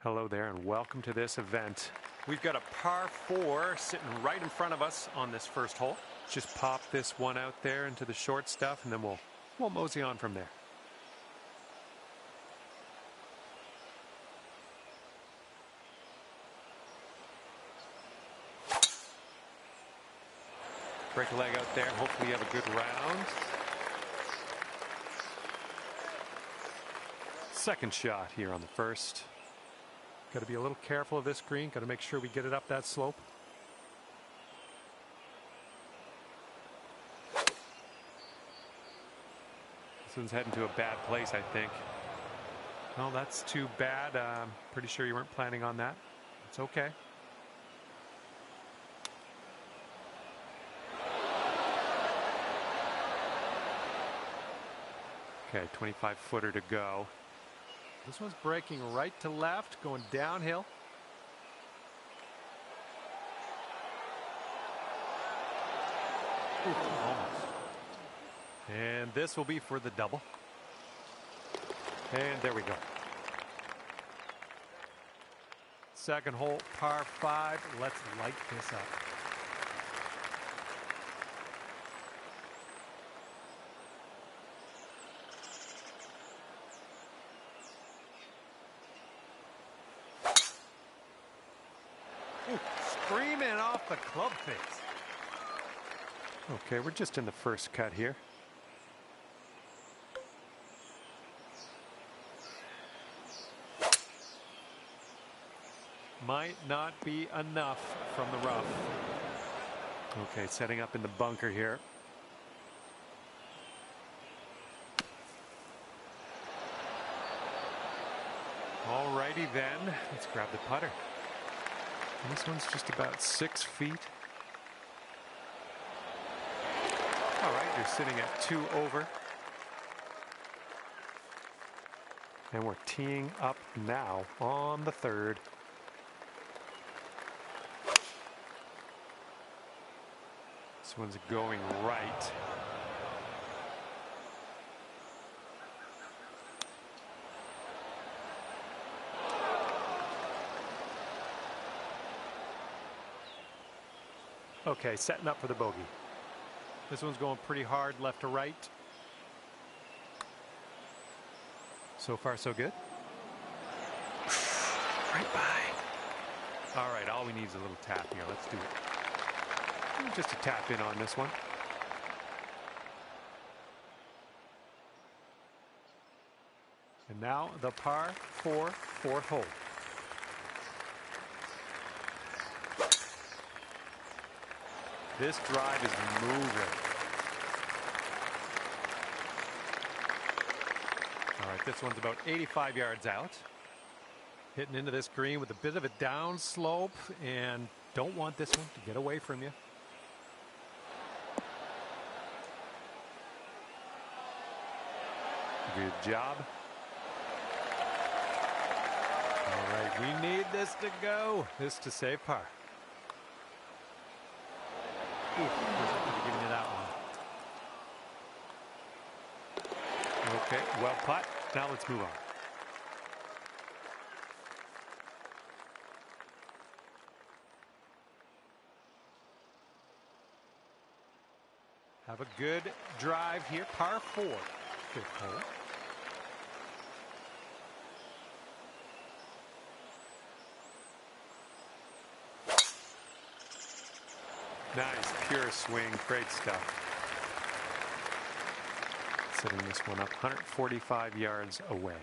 Hello there and welcome to this event. We've got a par 4 sitting right in front of us on this first hole. Just pop this one out there into the short stuff and then we'll mosey on from there. Break a leg out there. Hopefully you have a good round. Second shot here on the first. Got to be a little careful of this green. Got to make sure we get it up that slope. This one's heading to a bad place, I think. Well, that's too bad. I'm pretty sure you weren't planning on that. It's okay. Okay, 25-footer to go. This one's breaking right to left, going downhill. Ooh, almost. And this will be for the double. And there we go. Second hole, par 5. Let's light this up. Ooh, screaming off the club face. Okay, we're just in the first cut here. Might not be enough from the rough. Okay, setting up in the bunker here. Alrighty then, let's grab the putter. This one's just about 6 feet. All right, you're sitting at 2 over. And we're teeing up now on the third. This one's going right. Okay, setting up for the bogey. This one's going pretty hard left to right. So far, so good. Right by. All right, all we need is a little tap here. Let's do it. Just a tap in on this one. And now the par 4 fourth hole. This drive is moving. All right, this one's about 85 yards out. Hitting into this green with a bit of a down slope, and don't want this one to get away from you. Good job. All right, we need this to go. This to save par. Ooh, giving you that one. Okay, well putt. Now let's move on. Have a good drive here. Par 4, fifth hole. Nice, pure swing, great stuff. Setting this one up 145 yards away.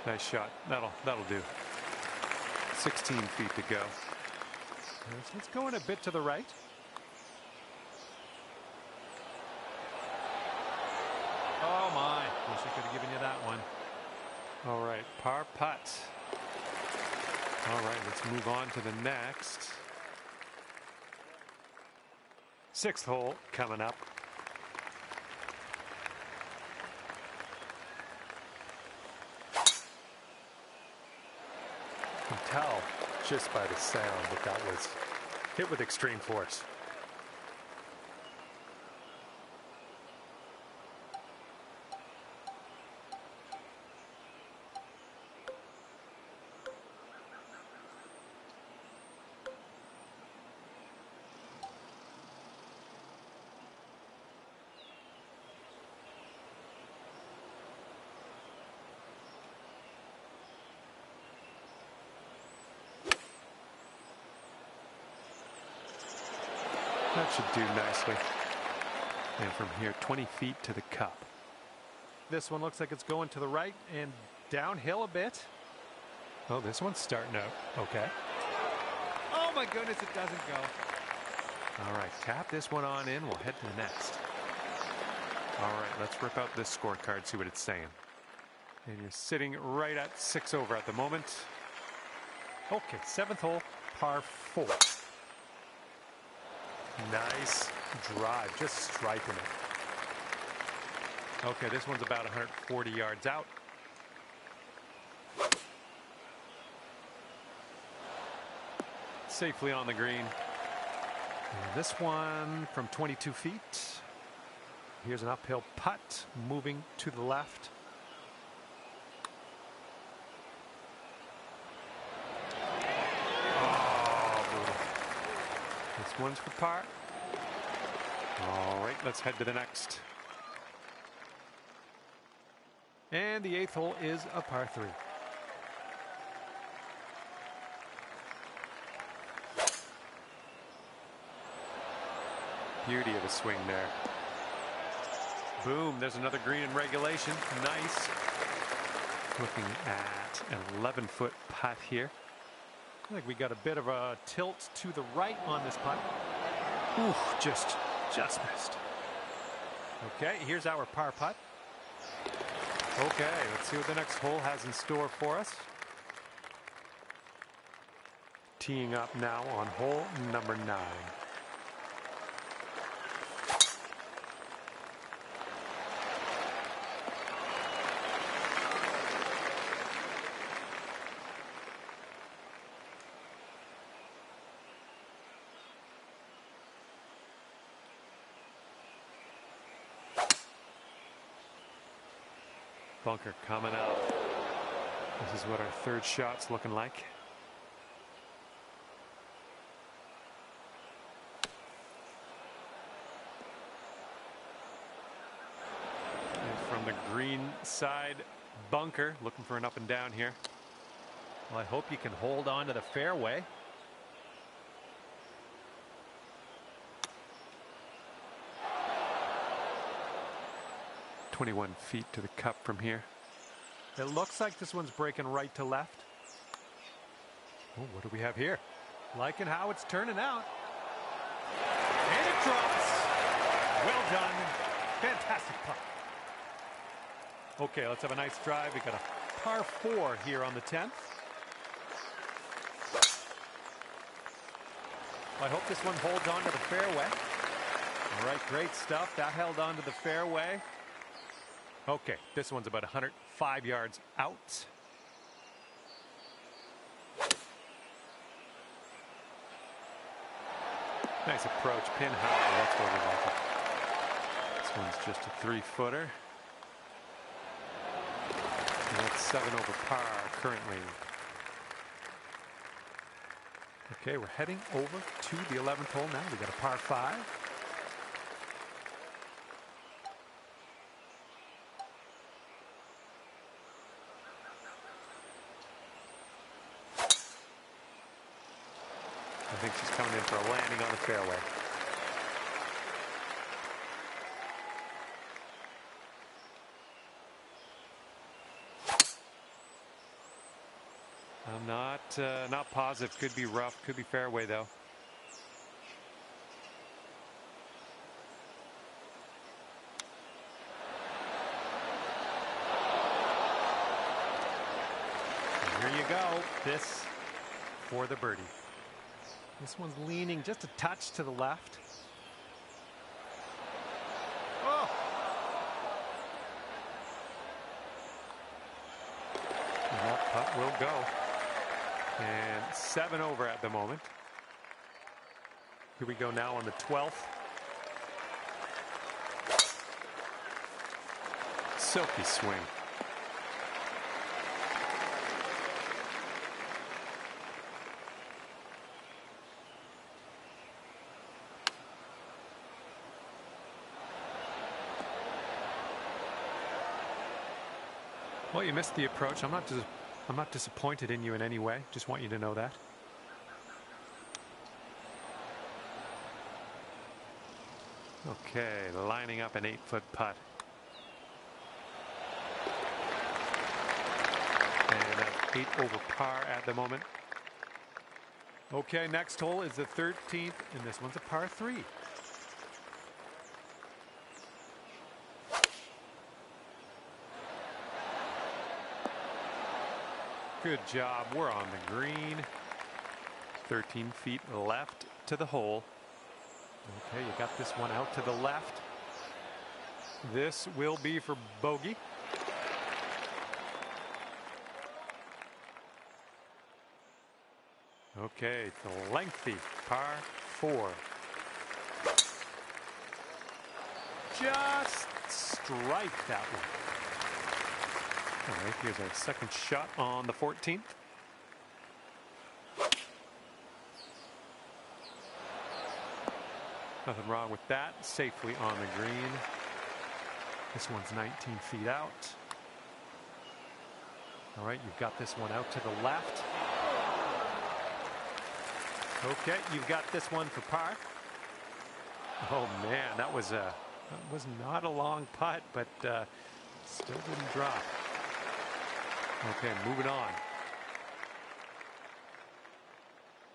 Nice shot. That'll do. 16 feet to go. Let's go in a bit to the right. Oh my! Wish I could have given you that one. All right, par putt. All right, let's move on to the next. 6th hole coming up. You can tell just by the sound that was hit with extreme force. That should do nicely. And from here, 20 feet to the cup. This one looks like it's going to the right and downhill a bit. Oh, this one's starting out okay. Oh my goodness, it doesn't go. All right, tap this one on in. We'll head to the next. All right, let's rip out this scorecard, see what it's saying. And you're sitting right at 6 over at the moment. Okay, 7th hole, par 4. Nice drive, just striping it. Okay, this one's about 140 yards out. Safely on the green. And this one from 22 feet. Here's an uphill putt moving to the left. This one's for par. All right, let's head to the next. And the 8th hole is a par 3. Beauty of a swing there. Boom, there's another green in regulation. Nice. Looking at an 11-foot putt here. I think we got a bit of a tilt to the right on this putt. Ooh, just missed. Okay, here's our par putt. Okay, let's see what the next hole has in store for us. Teeing up now on hole number 9. Bunker coming up. This is what our 3rd shot's looking like. And from the green side, bunker, looking for an up and down here. Well, I hope you can hold on to the fairway. "21 feet to the cup from here." It looks like this one's breaking right to left. Oh, what do we have here? Liking how it's turning out. And it drops. Well done. Fantastic putt. Okay, let's have a nice drive. We got a par 4 here on the 10th. I hope this one holds on to the fairway. All right, great stuff. That held on to the fairway. Okay, this one's about 105 yards out. Nice approach, pin high. That's where we like it. This one's just a 3-footer. And that's 7 over par currently. Okay, we're heading over to the 11th hole now. We got a par 5. I think she's coming in for a landing on the fairway. I'm not positive. Could be rough. Could be fairway though. And here you go. This for the birdie. This one's leaning just a touch to the left. Oh! And that putt will go. And 7 over at the moment. Here we go now on the 12th. Silky swing. Well, you missed the approach. I'm not disappointed in you in any way. Just want you to know that. Okay, lining up an 8-foot putt. And that's 8 over par at the moment. Okay, next hole is the 13th, and this one's a par 3. Good job. We're on the green. 13 feet left to the hole. Okay, you got this one out to the left. This will be for bogey. Okay, it's a lengthy par 4. Just strike that one. All right, here's our second shot on the 14th. Nothing wrong with that. Safely on the green. This one's 19 feet out. All right, you've got this one out to the left. Okay, you've got this one for par. Oh man, that was not a long putt, but still didn't drop. Okay, moving on.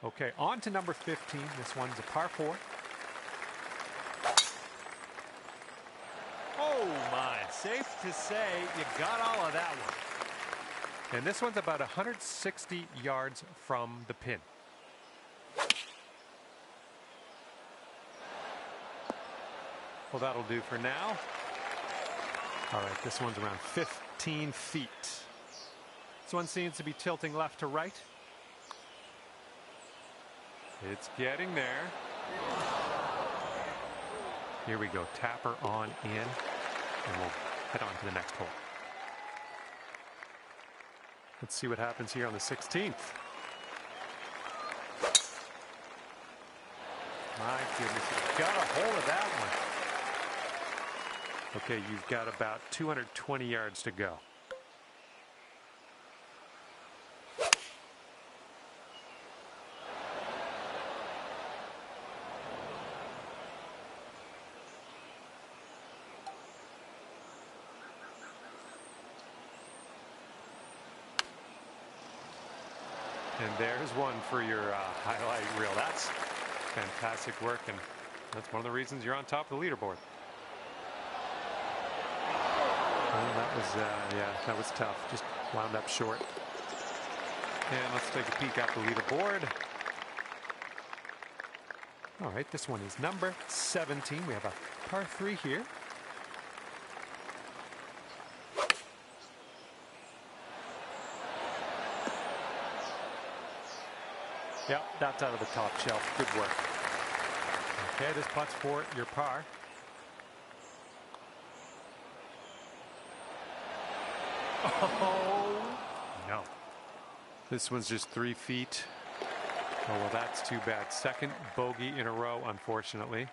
Okay, on to number 15. This one's a par 4. Oh my, safe to say you got all of that one. And this one's about 160 yards from the pin. Well, that'll do for now. All right, this one's around 15 feet. This one seems to be tilting left to right. It's getting there. Here we go, tapper on in, and we'll head on to the next hole. Let's see what happens here on the 16th. My goodness, you got a hold of that one. Okay, you've got about 220 yards to go. And there's one for your highlight reel. That's fantastic work, and that's one of the reasons you're on top of the leaderboard. Well, that was, yeah, that was tough. Just wound up short. And let's take a peek at the leaderboard. All right, this one is number 17. We have a par 3 here. Yep, that's out of the top shelf. Good work. Okay, this putt's for your par. Oh, no. This one's just 3 feet. Oh, well, that's too bad. Second bogey in a row, unfortunately.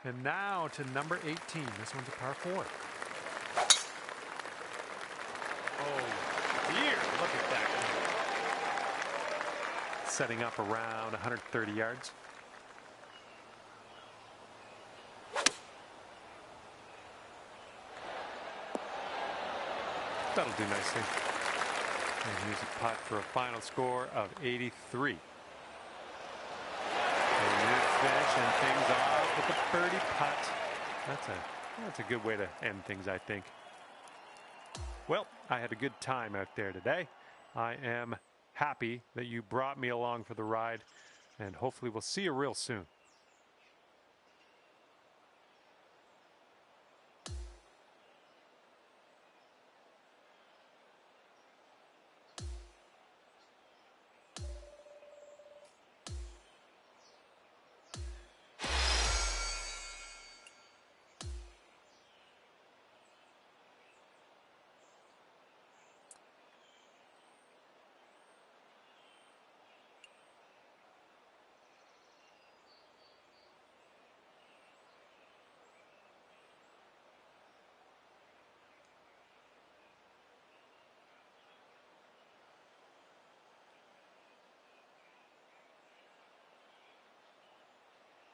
And now to number 18. This one's a par 4. Oh, dear. Look at that. Setting up around 130 yards. That'll do nicely. And here's a putt for a final score of 83. And you finish and things off with a birdie putt. That's a good way to end things, I think. Well, I had a good time out there today. I am happy that you brought me along for the ride, and hopefully we'll see you real soon.